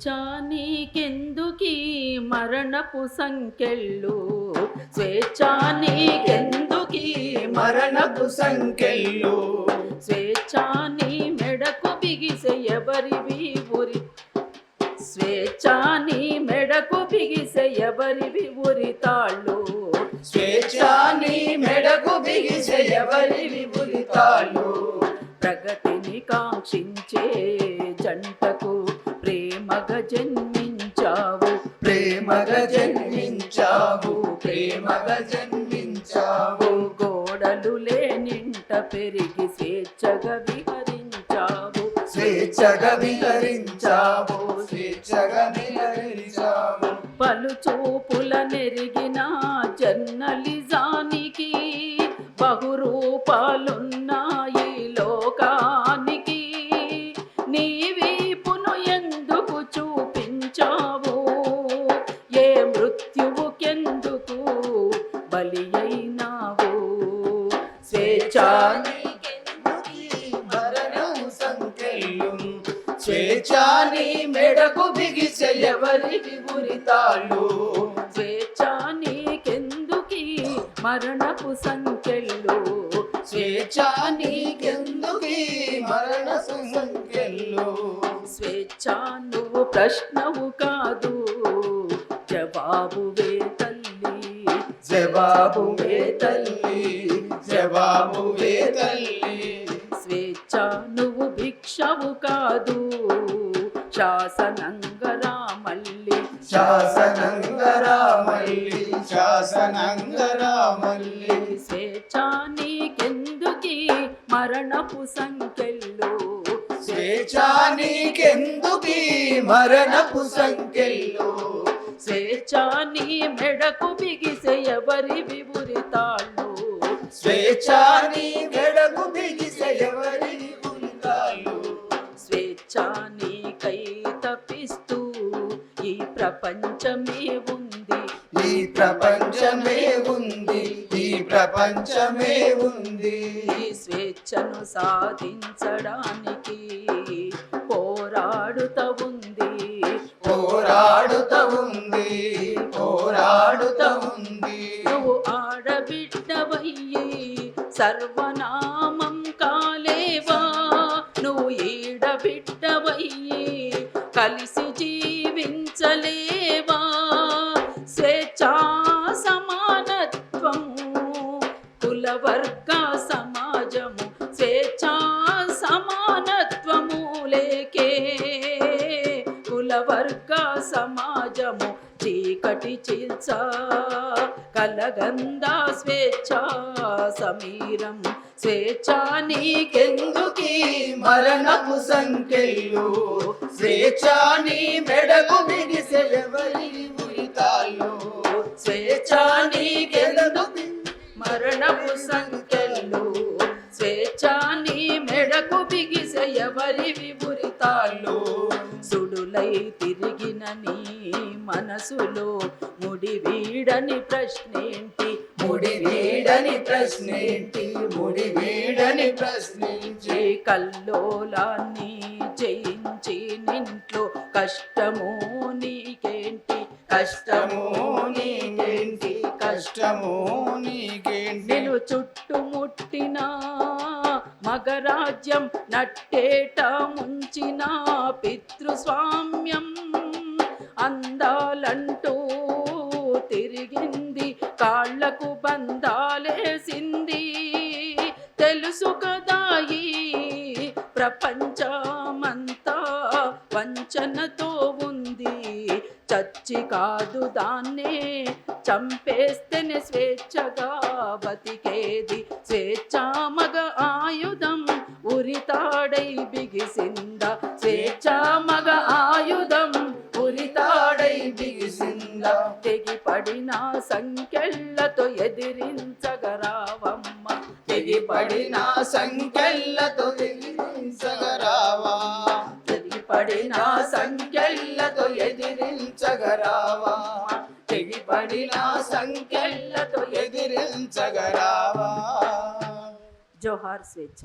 స్వేచ్ఛ నీకెందుకీ మరణపు సంకెళ్ళు, స్వేచ్ఛ నీకెందుకీ మరణపు సంకెళ్ళు, స్వేచ్ఛ నీ మెడకు బిగిసె ఎవరివి ఉరి, స్వేచ్ఛ నీ మెడకు బిగిసె ఎవరివి ఉరి తాళ్ళు, స్వేచ్ఛ నీ మెడకు బిగిసె ఎవరివి ఉరి తాళ్ళు. ప్రగతిని కాంక్షించే జంటకు ప్రేమగా జన్మించావు, ప్రేమగా జన్మించావు, ప్రేమగా జన్మించావు. గోడలు లేనింట పెరిగి స్వేచ్ఛగా విహరించావు, స్వేచ్ఛగా విహరించావు, స్వేచ్ఛగా విహరించావు. పలు చూపుల నెరిగిన జర్నలిజానికి బహురూపాలున్నాయి లోకానికి, నీ వీపును ఎందుకు చూపించావు, ఏ మృత్యువుకెందుకు బలి అయినావు. స్వేచ్ఛ స్వేచ్ఛ నీ మెడకు బిగిసె ఎవరివి ఉరి తాళ్ళు, స్వేచ్ఛ నీకెందుకీ మరణపు సంకెళ్ళు, స్వేచ్ఛ నీకెందుకీ మరణ సంకెళ్ళు. స్వేచ్ఛ నువ్వు ప్రశ్నవు కాదు జవాబువే తల్లి, జవాబువే తల్లి, జవాబువే తల్లి. స్వేచ్ఛ నువ్వు భిక్షవు కాదు శాసనంగా రామల్లి, శాసనంగా రామల్లి, శాసనంగా రామల్లి. స్వేచ్ఛ నీకెందుకీ మరణపు సంకెళ్ళు, స్వేచ్ఛ నీకెందుకీ మరణపు సంకెళ్ళు, స్వేచ్ఛ నీ మెడకు బిగిసె ఎవరివి ఉరి తాళ్ళు, స్వేచ్ఛ నీ మెడకు బిగిసె ఎవరివి ఉరి తాళ్ళు. స్వేచ్ఛ నీకై తప్పిస్తూ ఈ ప్రపంచమే ఉంది, ఈ ప్రపంచమే ఉంది, ఈ ప్రపంచమే ఉంది. ఈ స్వేచ్ఛను సాధించడానికి పోరాడుతూ ఉంది, పోరాడుతూ ఉంది, పోరాడుతూ ఉంది. నువ్వు ఆడబిడ్డవయ్యి సర్వనామం కాలేవా, నువ్వు ఈడబిడ్డవయ్యి కలిసి జీవించలేవా. స్వేచ్ఛా సమానత్వము కులవర్గ సమాజము, స్వేచ్ఛా సమానత్వము లేకే కులవర్గ సమాజము చీకటి చిల్చ కలగందా స్వేచ్ఛ సమీరం. స్వేచ్ఛ నీకెందుకీ మరణపు సంకెళ్ళు, స్వేచ్ఛ నీ మెడకు బిగిసె ఎవరివి ఉరి తాళ్ళు, స్వేచ్ఛ నీకెందుకు మరణపు సంకెళ్ళు, స్వేచ్ఛ నీ మెడకు బిగిసె ఎవరివి ఉరి తాళ్ళు. సుడులై తిరిగిన నీ మనసులో ముడి వీడని ప్రశ్నేంటి, ముడి వీడని ప్రశ్నేంటి, ముడి వీడని ప్రశ్నించి. కల్లోలాన్ని జయించి నింట్లో కష్టము నీకేంటి, కష్టము నీకేంటి, కష్టము నీకేంటి. నేను చుట్టుముట్టిన మగరాజ్యం నట్టేట ముంచిన పితృస్వామ్యం అందాలంటూ తిరిగింది, కాళ్లకు బంధాలేసింది. తెలుసు కదా ఈ ప్రపంచమంతా వంచనతో ఉంది, చచ్చి కాదు దాన్నే చంపేస్తేనే స్వేచ్ఛగా బతికేది. స్వేచ్ఛ మగ ఆయుధం ఉరితాడై బిగిసిందా, స్వేచ్ఛ మగ ఆయుధం ఉరితాడై బిగిసిందా. తెగిపడిన సంకెళ్ళతో ఎదిరించగరావమ్మ, తెగిపడిన సంకెళ్ళతో ఎదిరించగరావా, తెగిపడిన సంకెళ్ళతో ఎదిరించగరావా, తెగిపడిన సంకెళ్ళతో ఎదిరించగరావా. జోహార్ స్వేచ్ఛ.